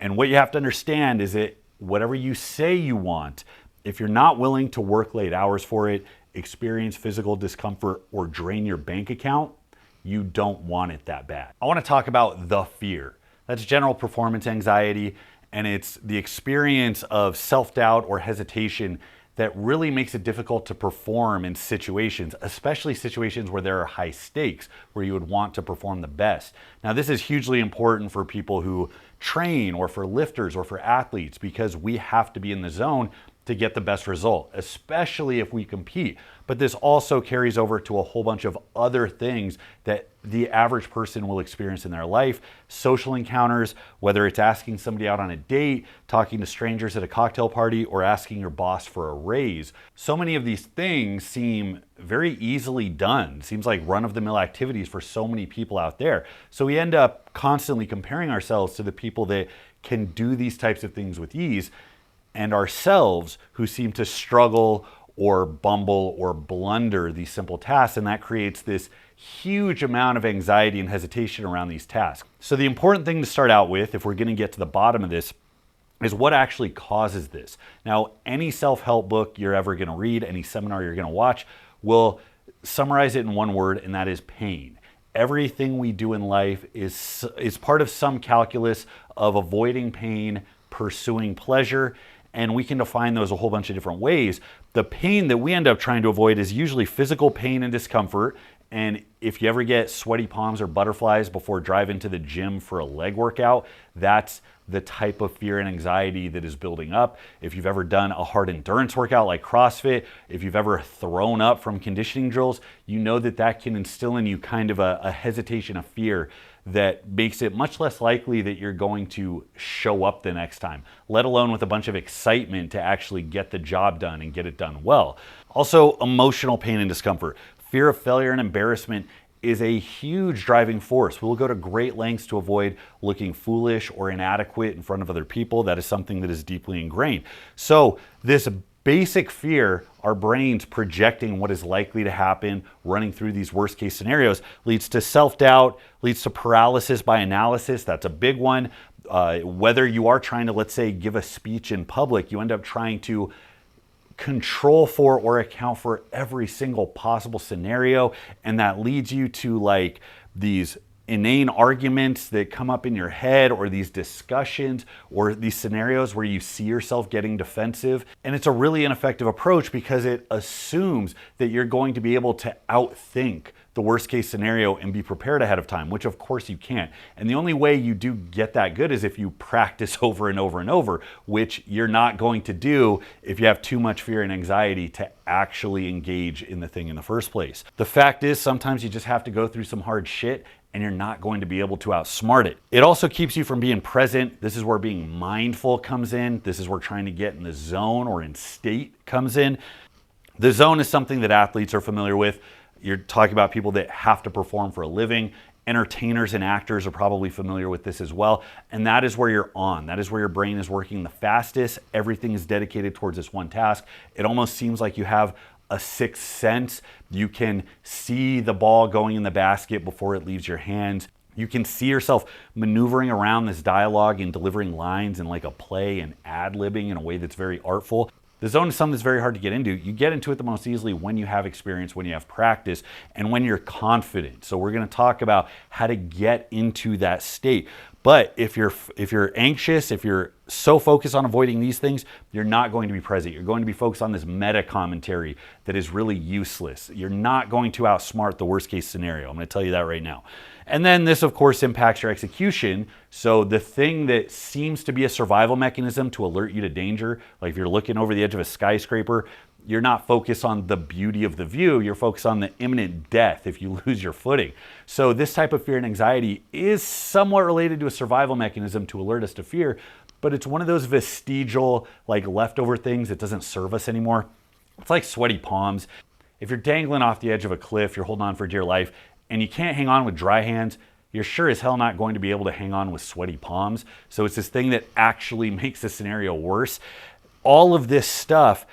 And what you have to understand is that whatever you say you want, if you're not willing to work late hours for it, experience physical discomfort, or drain your bank account, you don't want it that bad. I want to talk about the fear. That's general performance anxiety, and it's the experience of self-doubt or hesitation that really makes it difficult to perform in situations, especially situations where there are high stakes, where you would want to perform the best. Now, this is hugely important for people who train, or for lifters, or for athletes, because we have to be in the zone to get the best result, especially if we compete. But this also carries over to a whole bunch of other things that the average person will experience in their life. Social encounters, whether it's asking somebody out on a date, talking to strangers at a cocktail party, or asking your boss for a raise. So many of these things seem very easily done. Seems like run-of-the-mill activities for so many people out there. So we end up constantly comparing ourselves to the people that can do these types of things with ease, and ourselves who seem to struggle or bumble or blunder these simple tasks, and that creates this huge amount of anxiety and hesitation around these tasks. So the important thing to start out with, if we're going to get to the bottom of this, is what actually causes this. Now, any self-help book you're ever going to read, any seminar you're going to watch, will summarize it in one word, and that is pain. Everything we do in life is part of some calculus of avoiding pain, pursuing pleasure, and we can define those a whole bunch of different ways. The pain that we end up trying to avoid is usually physical pain and discomfort. And if you ever get sweaty palms or butterflies before driving to the gym for a leg workout, that's the type of fear and anxiety that is building up. If you've ever done a hard endurance workout like CrossFit, if you've ever thrown up from conditioning drills, you know that that can instill in you kind of a hesitation, a fear that makes it much less likely that you're going to show up the next time, let alone with a bunch of excitement to actually get the job done and get it done well. Also, emotional pain and discomfort. Fear of failure and embarrassment is a huge driving force. We'll go to great lengths to avoid looking foolish or inadequate in front of other people. That is something that is deeply ingrained. So this basic fear, our brains projecting what is likely to happen, running through these worst case scenarios, leads to self-doubt, leads to paralysis by analysis. That's a big one. Whether you are trying to, let's say, give a speech in public, you end up trying to control for or account for every single possible scenario, and that leads you to like these inane arguments that come up in your head, or these discussions, or these scenarios where you see yourself getting defensive. And it's a really ineffective approach because it assumes that you're going to be able to outthink the worst case scenario and be prepared ahead of time, which of course you can't. And the only way you do get that good is if you practice over and over and over, which you're not going to do if you have too much fear and anxiety to actually engage in the thing in the first place. The fact is, sometimes you just have to go through some hard shit, and you're not going to be able to outsmart it. It also keeps you from being present. This is where being mindful comes in. This is where trying to get in the zone or in state comes in. The zone is something that athletes are familiar with. You're talking about people that have to perform for a living. Entertainers and actors are probably familiar with this as well. And that is where you're on. That is where your brain is working the fastest. Everything is dedicated towards this one task. It almost seems like you have a sixth sense. You can see the ball going in the basket before it leaves your hands. You can see yourself maneuvering around this dialogue and delivering lines in like a play and ad-libbing in a way that's very artful. The zone is something that's very hard to get into. You get into it the most easily when you have experience, when you have practice, and when you're confident. So we're going to talk about how to get into that state. But if you're anxious, if you're so focused on avoiding these things, you're not going to be present. You're going to be focused on this meta commentary that is really useless. You're not going to outsmart the worst case scenario. I'm going to tell you that right now. And then this, of course, impacts your execution. So the thing that seems to be a survival mechanism to alert you to danger, like if you're looking over the edge of a skyscraper, you're not focused on the beauty of the view, you're focused on the imminent death if you lose your footing. So this type of fear and anxiety is somewhat related to a survival mechanism to alert us to fear, but it's one of those vestigial, like leftover things that doesn't serve us anymore. It's like sweaty palms. If you're dangling off the edge of a cliff, you're holding on for dear life, and you can't hang on with dry hands, you're sure as hell not going to be able to hang on with sweaty palms. So it's this thing that actually makes the scenario worse. All of this stuff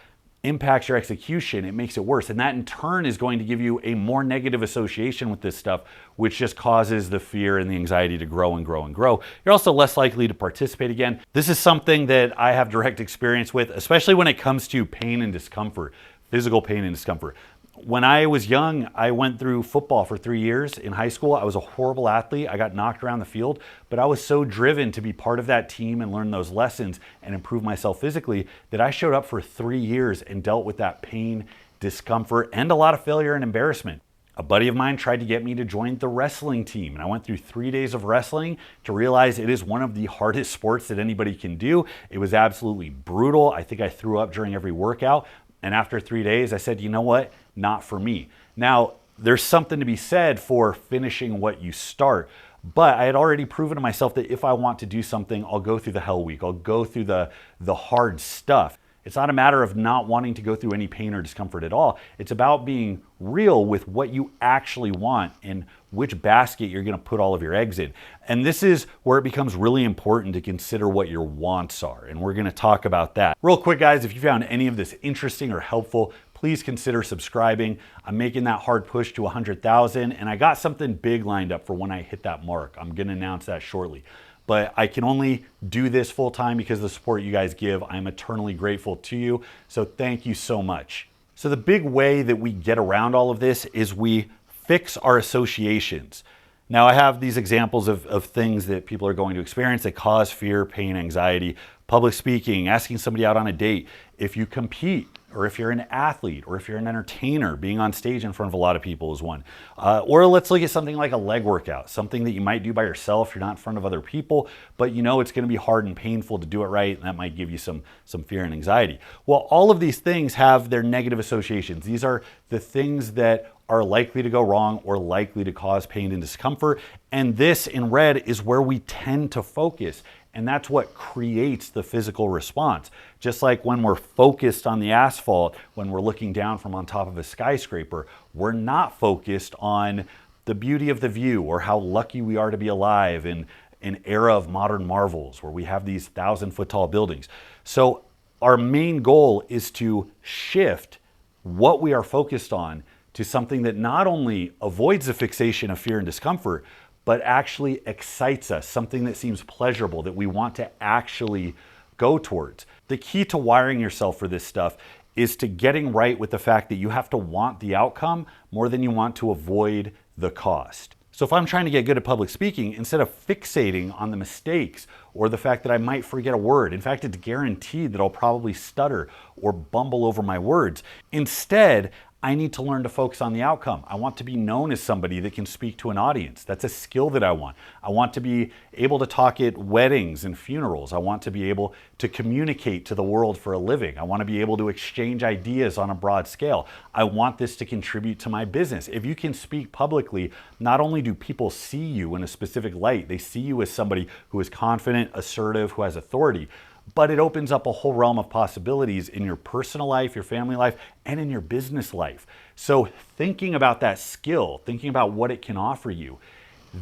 impacts your execution, it makes it worse. And that in turn is going to give you a more negative association with this stuff, which just causes the fear and the anxiety to grow and grow and grow. You're also less likely to participate again. This is something that I have direct experience with, especially when it comes to pain and discomfort, physical pain and discomfort. When I was young, I went through football for 3 years in high school. I was a horrible athlete. I got knocked around the field, but I was so driven to be part of that team and learn those lessons and improve myself physically that I showed up for 3 years and dealt with that pain, discomfort, and a lot of failure and embarrassment. A buddy of mine tried to get me to join the wrestling team, and I went through 3 days of wrestling to realize it is one of the hardest sports that anybody can do. It was absolutely brutal. I think I threw up during every workout. And after 3 days, I said, you know what? Not for me. Now, there's something to be said for finishing what you start, but I had already proven to myself that if I want to do something, I'll go through the hell week. I'll go through the hard stuff. It's not a matter of not wanting to go through any pain or discomfort at all. It's about being real with what you actually want and which basket you're going to put all of your eggs in. And this is where it becomes really important to consider what your wants are. And we're going to talk about that. Real quick, guys, if you found any of this interesting or helpful, please consider subscribing. I'm making that hard push to 100,000, and I got something big lined up for when I hit that mark. I'm going to announce that shortly. But I can only do this full time because of the support you guys give. I'm eternally grateful to you. So thank you so much. So the big way that we get around all of this is we fix our associations. Now I have these examples of things that people are going to experience that cause fear, pain, anxiety, public speaking, asking somebody out on a date. If you compete, or if you're an athlete, or if you're an entertainer, being on stage in front of a lot of people is one. Or let's look at something like a leg workout, something that you might do by yourself. You're not in front of other people, but you know it's going to be hard and painful to do it right, and that might give you some fear and anxiety. Well, all of these things have their negative associations. These are the things that are likely to go wrong or likely to cause pain and discomfort. And this in red is where we tend to focus. And that's what creates the physical response. Just like when we're focused on the asphalt, when we're looking down from on top of a skyscraper, we're not focused on the beauty of the view or how lucky we are to be alive in an era of modern marvels where we have these 1,000-foot tall buildings. So our main goal is to shift what we are focused on to something that not only avoids the fixation of fear and discomfort, but actually excites us, something that seems pleasurable, that we want to actually go towards. The key to wiring yourself for this stuff is to getting right with the fact that you have to want the outcome more than you want to avoid the cost. So if I'm trying to get good at public speaking, instead of fixating on the mistakes or the fact that I might forget a word, in fact, it's guaranteed that I'll probably stutter or bumble over my words. Instead, I need to learn to focus on the outcome. I want to be known as somebody that can speak to an audience. That's a skill that I want. I want to be able to talk at weddings and funerals. I want to be able to communicate to the world for a living. I want to be able to exchange ideas on a broad scale. I want this to contribute to my business. If you can speak publicly, not only do people see you in a specific light, they see you as somebody who is confident, assertive, who has authority, but it opens up a whole realm of possibilities in your personal life, your family life, and in your business life. So thinking about that skill, thinking about what it can offer you,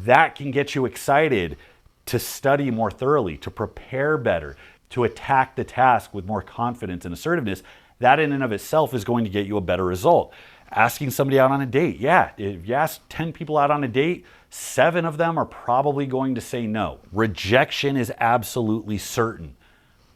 that can get you excited to study more thoroughly, to prepare better, to attack the task with more confidence and assertiveness. That in and of itself is going to get you a better result. Asking somebody out on a date, yeah, if you ask 10 people out on a date, 7 of them are probably going to say no. Rejection is absolutely certain.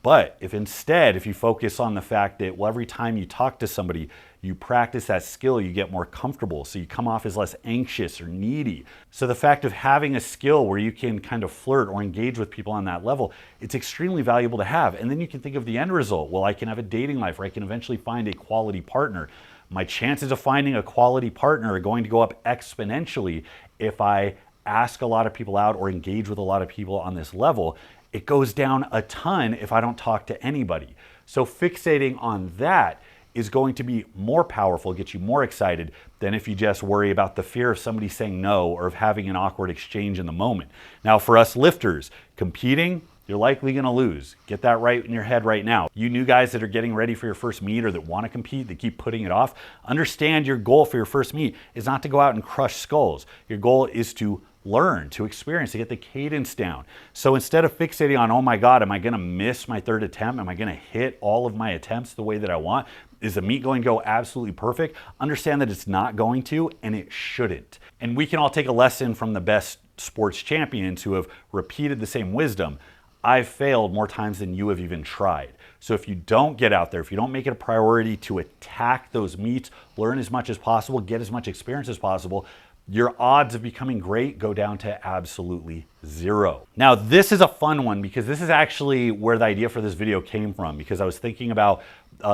But if instead, if you focus on the fact that, well, every time you talk to somebody, you practice that skill, you get more comfortable, so you come off as less anxious or needy. So the fact of having a skill where you can kind of flirt or engage with people on that level, it's extremely valuable to have. And then you can think of the end result. Well, I can have a dating life where I can eventually find a quality partner. My chances of finding a quality partner are going to go up exponentially if I ask a lot of people out or engage with a lot of people on this level. It goes down a ton if I don't talk to anybody. So fixating on that is going to be more powerful, get you more excited than if you just worry about the fear of somebody saying no or of having an awkward exchange in the moment. Now for us lifters, competing, you're likely gonna lose. Get that right in your head right now. You new guys that are getting ready for your first meet or that wanna compete, that keep putting it off, understand your goal for your first meet is not to go out and crush skulls. Your goal is to learn, to experience, to get the cadence down. So instead of fixating on, oh my God, am I gonna miss my third attempt? Am I gonna hit all of my attempts the way that I want? Is the meet going to go absolutely perfect? Understand that it's not going to, and it shouldn't. And we can all take a lesson from the best sports champions who have repeated the same wisdom. I've failed more times than you have even tried. So if you don't get out there, if you don't make it a priority to attack those meets, learn as much as possible, get as much experience as possible, your odds of becoming great go down to absolutely zero. Now, this is a fun one because this is actually where the idea for this video came from, because I was thinking about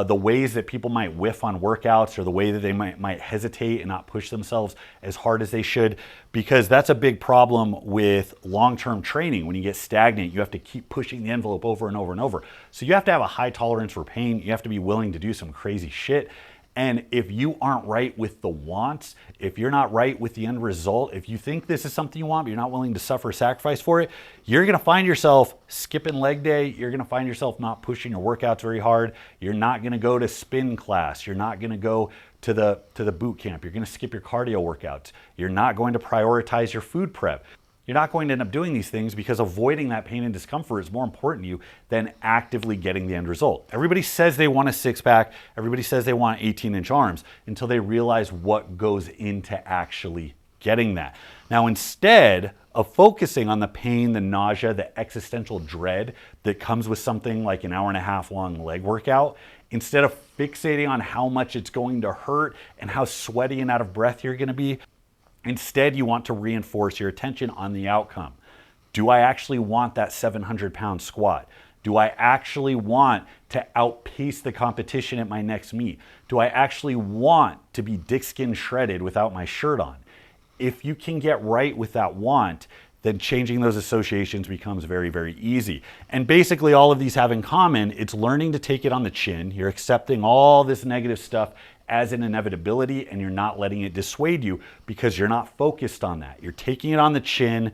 the ways that people might whiff on workouts, or the way that they might hesitate and not push themselves as hard as they should, because that's a big problem with long-term training. When you get stagnant, you have to keep pushing the envelope over and over and over. So you have to have a high tolerance for pain. You have to be willing to do some crazy shit. And if you aren't right with the wants, if you're not right with the end result, if you think this is something you want, but you're not willing to suffer sacrifice for it, you're gonna find yourself skipping leg day. You're gonna find yourself not pushing your workouts very hard. You're not gonna go to spin class. You're not gonna go to the boot camp. You're gonna skip your cardio workouts. You're not going to prioritize your food prep. You're not going to end up doing these things because avoiding that pain and discomfort is more important to you than actively getting the end result. Everybody says they want a six-pack. Everybody says they want 18-inch arms until they realize what goes into actually getting that. Now, instead of focusing on the pain, the nausea, the existential dread that comes with something like an hour-and-a-half long leg workout, instead of fixating on how much it's going to hurt and how sweaty and out of breath you're going to be, instead, you want to reinforce your attention on the outcome. Do I actually want that 700-pound squat? Do I actually want to outpace the competition at my next meet? Do I actually want to be dick skin shredded without my shirt on? If you can get right with that want, then changing those associations becomes very, very easy. And basically all of these have in common, it's learning to take it on the chin. You're accepting all this negative stuff as an inevitability, and you're not letting it dissuade you because you're not focused on that. You're taking it on the chin,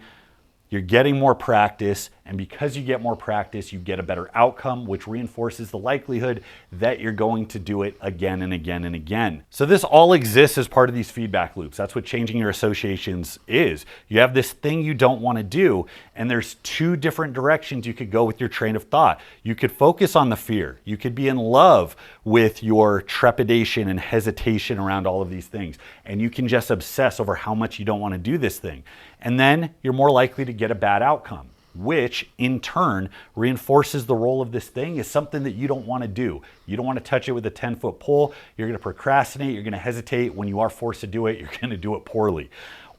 you're getting more practice, and because you get more practice, you get a better outcome, which reinforces the likelihood that you're going to do it again and again and again. So this all exists as part of these feedback loops. That's what changing your associations is. You have this thing you don't want to do, and there's two different directions you could go with your train of thought. You could focus on the fear. You could be in love with your trepidation and hesitation around all of these things, and you can just obsess over how much you don't want to do this thing. And then you're more likely to get a bad outcome, which in turn reinforces the role of this thing as something that you don't want to do. You don't want to touch it with a 10-foot pole. You're going to procrastinate. You're going to hesitate. When you are forced to do it, you're going to do it poorly.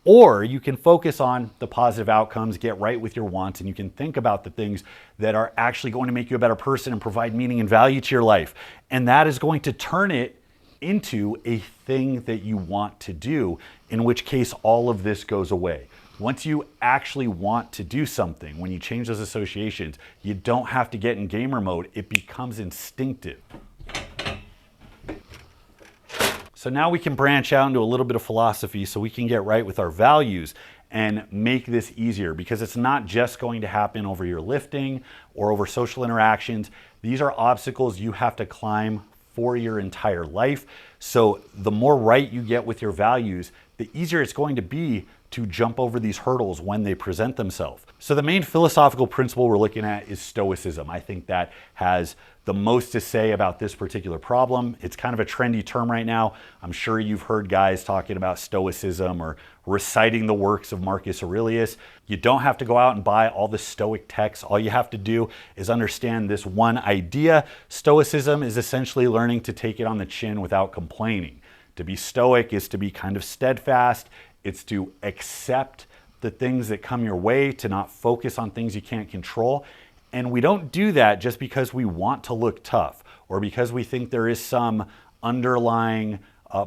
Or you can focus on the positive outcomes, get right with your wants, and you can think about the things that are actually going to make you a better person and provide meaning and value to your life. And that is going to turn it into a thing that you want to do, in which case all of this goes away. Once you actually want to do something, when you change those associations, you don't have to get in gamer mode. It becomes instinctive. So now we can branch out into a little bit of philosophy so we can get right with our values and make this easier, because it's not just going to happen over your lifting or over social interactions. These are obstacles you have to climb for your entire life. So the more right you get with your values, the easier it's going to be to jump over these hurdles when they present themselves. So the main philosophical principle we're looking at is Stoicism. I think that has the most to say about this particular problem. It's kind of a trendy term right now. I'm sure you've heard guys talking about Stoicism or reciting the works of Marcus Aurelius. You don't have to go out and buy all the Stoic texts. All you have to do is understand this one idea. Stoicism is essentially learning to take it on the chin without complaining. To be Stoic is to be kind of steadfast. It's to accept the things that come your way, to not focus on things you can't control. And we don't do that just because we want to look tough or because we think there is some underlying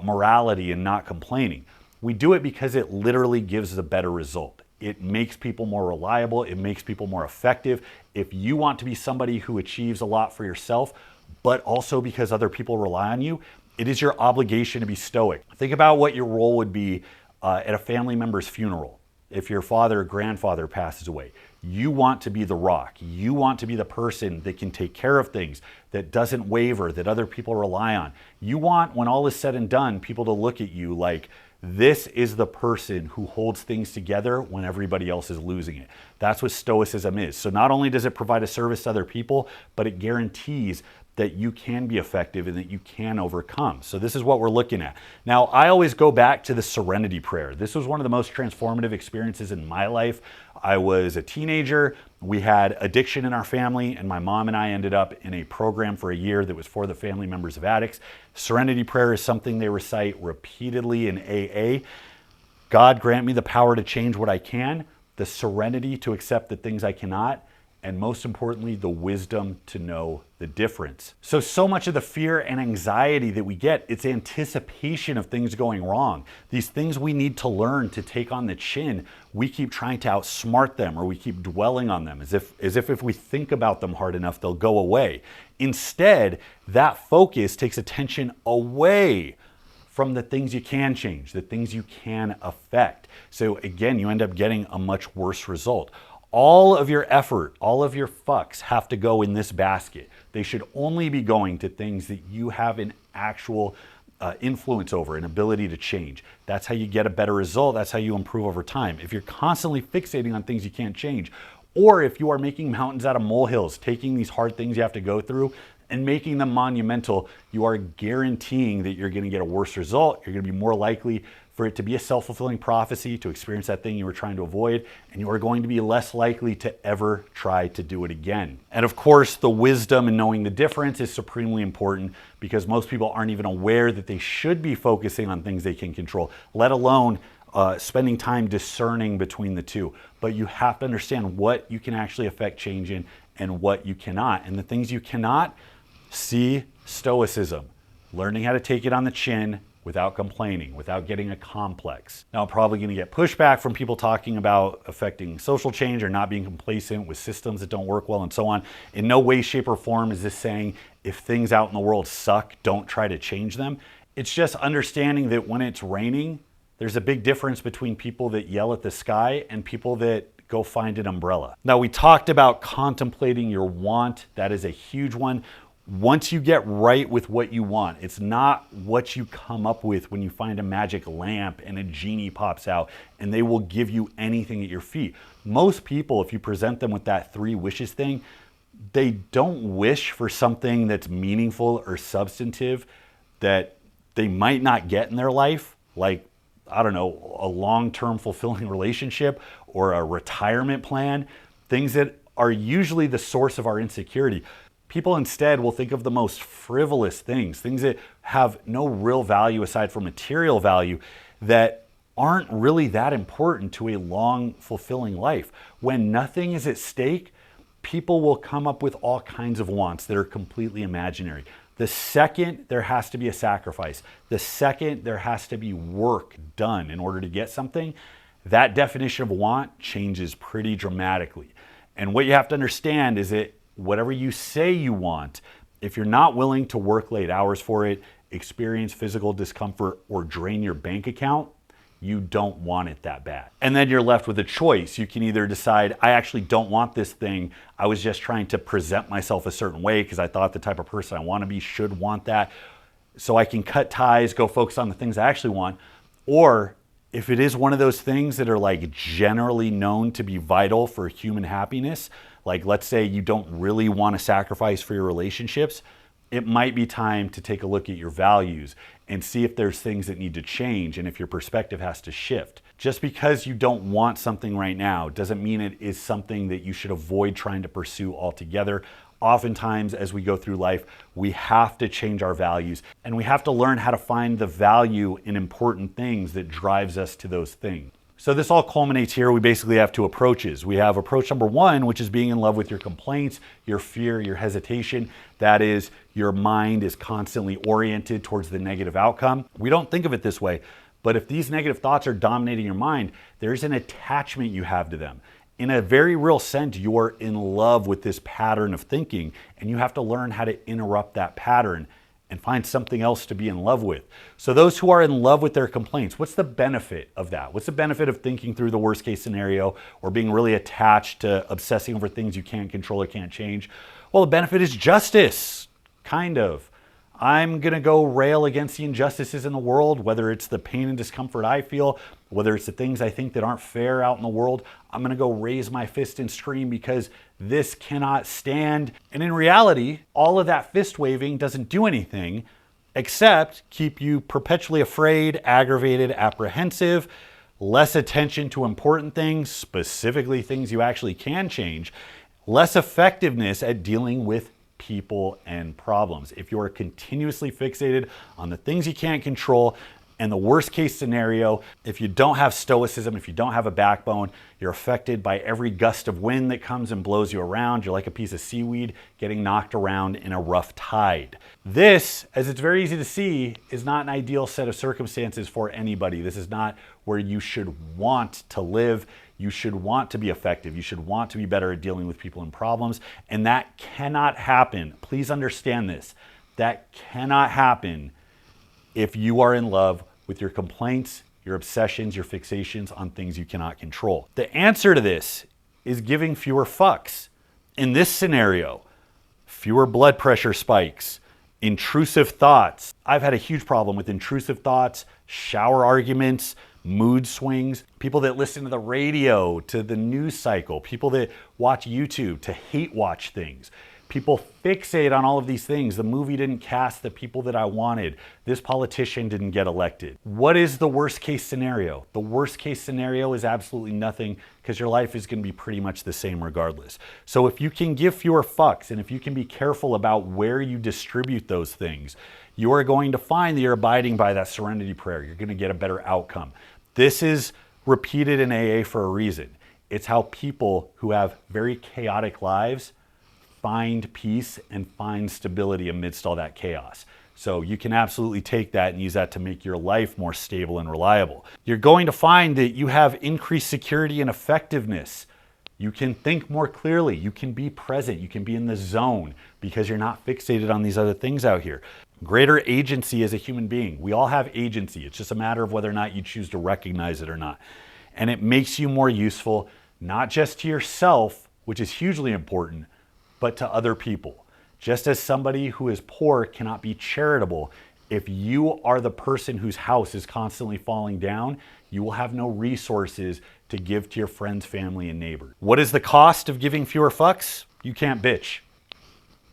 morality in not complaining. We do it because it literally gives a better result. It makes people more reliable. It makes people more effective. If you want to be somebody who achieves a lot for yourself, but also because other people rely on you, it is your obligation to be stoic. Think about what your role would be at a family member's funeral. If your father or grandfather passes away, you want to be the rock. You want to be the person that can take care of things, that doesn't waver, that other people rely on. You want, when all is said and done, people to look at you like This is the person who holds things together when everybody else is losing it. That's what Stoicism is. So not only does it provide a service to other people, but it guarantees that you can be effective and that you can overcome. So this is what we're looking at. Now, I always go back to the Serenity Prayer. This was one of the most transformative experiences in my life. I was a teenager. We had addiction in our family, and my mom and I ended up in a program for a year that was for the family members of addicts. Serenity Prayer is something they recite repeatedly in AA. God grant me the power to change what I can, the serenity to accept the things I cannot, and most importantly, the wisdom to know the difference. So much of the fear and anxiety that we get, it's anticipation of things going wrong. These things we need to learn to take on the chin, we keep trying to outsmart them, or we keep dwelling on them as if we think about them hard enough, they'll go away. Instead, that focus takes attention away from the things you can change, the things you can affect. So again, you end up getting a much worse result. All of your effort, all of your fucks have to go in this basket. They should only be going to things that you have an actual influence over, an ability to change. That's how you get a better result. That's how you improve over time. If you're constantly fixating on things you can't change, or if you are making mountains out of molehills, taking these hard things you have to go through and making them monumental, you are guaranteeing that you're going to get a worse result. You're going to be more likely for it to be a self-fulfilling prophecy, to experience that thing you were trying to avoid, and you are going to be less likely to ever try to do it again. And of course, the wisdom in knowing the difference is supremely important, because most people aren't even aware that they should be focusing on things they can control, let alone spending time discerning between the two. But you have to understand what you can actually affect change in and what you cannot. And the things you cannot, see Stoicism, learning how to take it on the chin, without complaining, without getting a complex. Now, I'm probably gonna get pushback from people talking about affecting social change or not being complacent with systems that don't work well and so on. In no way, shape, or form is this saying if things out in the world suck, don't try to change them. It's just understanding that when it's raining, there's a big difference between people that yell at the sky and people that go find an umbrella. Now, we talked about contemplating your want. That is a huge one. Once you get right with what you want, it's not what you come up with when you find a magic lamp and a genie pops out and they will give you anything at your feet. Most people, if you present them with that 3 wishes thing, they don't wish for something that's meaningful or substantive that they might not get in their life, like, I don't know, a long-term fulfilling relationship or a retirement plan, things that are usually the source of our insecurity. People instead will think of the most frivolous things that have no real value aside from material value, that aren't really that important to a long, fulfilling life. When nothing is at stake, people will come up with all kinds of wants that are completely imaginary. The second there has to be a sacrifice, the second there has to be work done in order to get something, that definition of want changes pretty dramatically. And what you have to understand is that whatever you say you want, if you're not willing to work late hours for it, experience physical discomfort, or drain your bank account, you don't want it that bad. And then you're left with a choice. You can either decide, I actually don't want this thing. I was just trying to present myself a certain way because I thought the type of person I want to be should want that. So I can cut ties, go focus on the things I actually want. Or if it is one of those things that are like generally known to be vital for human happiness, like let's say you don't really want to sacrifice for your relationships, it might be time to take a look at your values and see if there's things that need to change and if your perspective has to shift. Just because you don't want something right now doesn't mean it is something that you should avoid trying to pursue altogether. Oftentimes, as we go through life, we have to change our values and we have to learn how to find the value in important things that drives us to those things. So this all culminates here. We basically have 2 approaches. We have approach number 1, which is being in love with your complaints, your fear, your hesitation. That is, your mind is constantly oriented towards the negative outcome. We don't think of it this way, but if these negative thoughts are dominating your mind, there's an attachment you have to them. In a very real sense, you are in love with this pattern of thinking, and you have to learn how to interrupt that pattern and find something else to be in love with. So those who are in love with their complaints, what's the benefit of that? What's the benefit of thinking through the worst case scenario or being really attached to obsessing over things you can't control or can't change? Well, the benefit is justice, kind of. I'm going to go rail against the injustices in the world, whether it's the pain and discomfort I feel, whether it's the things I think that aren't fair out in the world. I'm going to go raise my fist and scream because this cannot stand. And in reality, all of that fist waving doesn't do anything except keep you perpetually afraid, aggravated, apprehensive, less attention to important things, specifically things you actually can change, less effectiveness at dealing with people and problems. If you are continuously fixated on the things you can't control, and the worst case scenario, if you don't have stoicism, if you don't have a backbone, you're affected by every gust of wind that comes and blows you around. You're like a piece of seaweed getting knocked around in a rough tide. This, as it's very easy to see, is not an ideal set of circumstances for anybody. This is not where you should want to live. You should want to be effective. You should want to be better at dealing with people and problems. And that cannot happen. Please understand this. That cannot happen if you are in love with your complaints, your obsessions, your fixations on things you cannot control. The answer to this is giving fewer fucks. In this scenario, fewer blood pressure spikes, intrusive thoughts. I've had a huge problem with intrusive thoughts, shower arguments, mood swings, people that listen to the radio, to the news cycle, people that watch YouTube, to hate watch things. People fixate on all of these things. The movie didn't cast the people that I wanted. This politician didn't get elected. What is the worst case scenario? The worst case scenario is absolutely nothing because your life is going to be pretty much the same regardless. So if you can give fewer fucks and if you can be careful about where you distribute those things, you are going to find that you're abiding by that Serenity Prayer. You're going to get a better outcome. This is repeated in AA for a reason. It's how people who have very chaotic lives find peace and find stability amidst all that chaos. So you can absolutely take that and use that to make your life more stable and reliable. You're going to find that you have increased security and effectiveness. You can think more clearly. You can be present. You can be in the zone because you're not fixated on these other things out here. Greater agency as a human being. We all have agency. It's just a matter of whether or not you choose to recognize it or not. And it makes you more useful, not just to yourself, which is hugely important, but to other people. Just as somebody who is poor cannot be charitable, if you are the person whose house is constantly falling down, you will have no resources to give to your friends, family, and neighbors. What is the cost of giving fewer fucks? You can't bitch.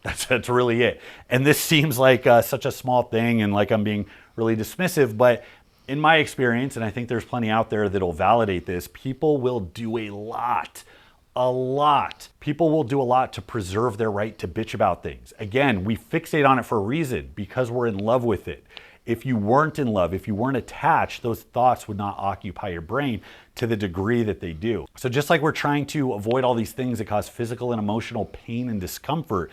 That's really it. And this seems like such a small thing and like I'm being really dismissive, but in my experience, and I think there's plenty out there that'll validate this, people will do a lot. People will do a lot to preserve their right to bitch about things. Again, we fixate on it for a reason, because we're in love with it. If you weren't in love, if you weren't attached, those thoughts would not occupy your brain to the degree that they do. So just like we're trying to avoid all these things that cause physical and emotional pain and discomfort,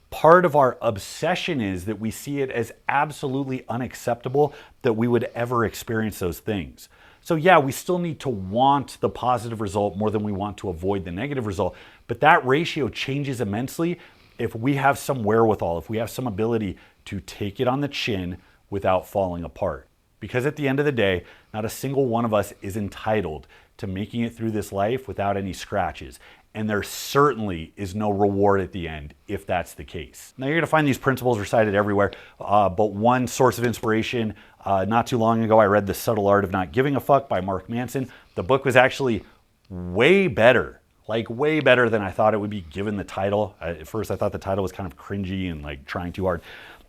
part of our obsession is that we see it as absolutely unacceptable that we would ever experience those things. So yeah, we still need to want the positive result more than we want to avoid the negative result, but that ratio changes immensely if we have some wherewithal, if we have some ability to take it on the chin without falling apart. Because at the end of the day, not a single one of us is entitled to making it through this life without any scratches. And there certainly is no reward at the end if that's the case. Now you're gonna find these principles recited everywhere, but one source of inspiration, not too long ago, I read The Subtle Art of Not Giving a Fuck by Mark Manson. The book was actually way better, like way better than I thought it would be given the title. At first I thought the title was kind of cringy and like trying too hard.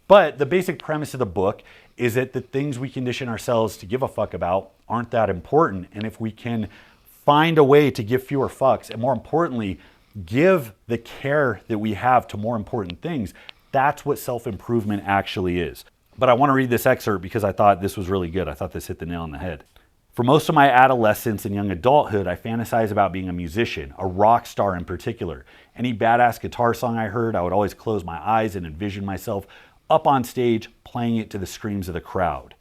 But the basic premise of the book is that the things we condition ourselves to give a fuck about aren't that important. And if we can find a way to give fewer fucks, and more importantly, give the care that we have to more important things, that's what self-improvement actually is. But I want to read this excerpt because I thought this was really good. I thought this hit the nail on the head. For most of my adolescence and young adulthood, I fantasized about being a musician, a rock star in particular. Any badass guitar song I heard, I would always close my eyes and envision myself up on stage playing it to the screams of the crowd.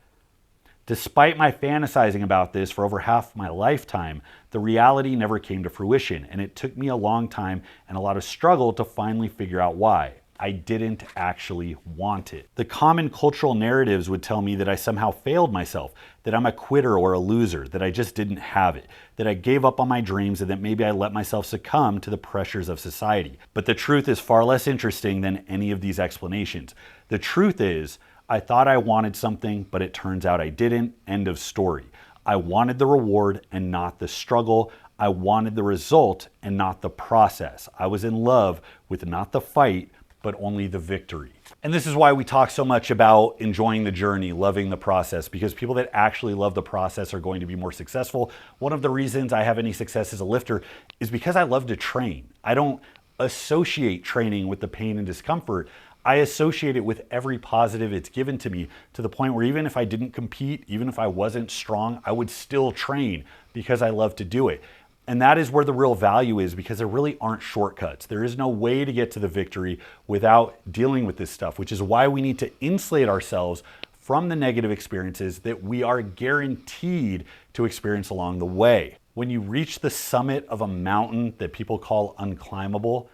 Despite my fantasizing about this for over half my lifetime, the reality never came to fruition, and it took me a long time and a lot of struggle to finally figure out why. I didn't actually want it. The common cultural narratives would tell me that I somehow failed myself, that I'm a quitter or a loser, that I just didn't have it, that I gave up on my dreams, and that maybe I let myself succumb to the pressures of society. But the truth is far less interesting than any of these explanations. The truth is, I thought I wanted something, but it turns out I didn't. End of story. I wanted the reward and not the struggle. I wanted the result and not the process. I was in love with not the fight, but only the victory. And this is why we talk so much about enjoying the journey, loving the process, because people that actually love the process are going to be more successful. One of the reasons I have any success as a lifter is because I love to train. I don't associate training with the pain and discomfort. I associate it with every positive it's given to me, to the point where even if I didn't compete, even if I wasn't strong, I would still train because I love to do it. And that is where the real value is, because there really aren't shortcuts. There is no way to get to the victory without dealing with this stuff, which is why we need to insulate ourselves from the negative experiences that we are guaranteed to experience along the way. When you reach the summit of a mountain that people call unclimbable,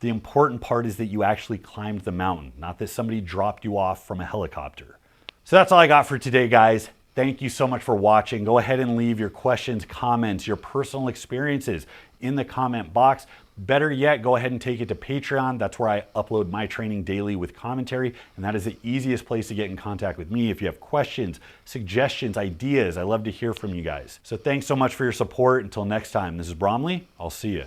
the important part is that you actually climbed the mountain, not that somebody dropped you off from a helicopter. So that's all I got for today, guys. Thank you so much for watching. Go ahead and leave your questions, comments, your personal experiences in the comment box. Better yet, go ahead and take it to Patreon. That's where I upload my training daily with commentary, and that is the easiest place to get in contact with me if you have questions, suggestions, ideas. I love to hear from you guys. So thanks so much for your support. Until next time, this is Bromley. I'll see you.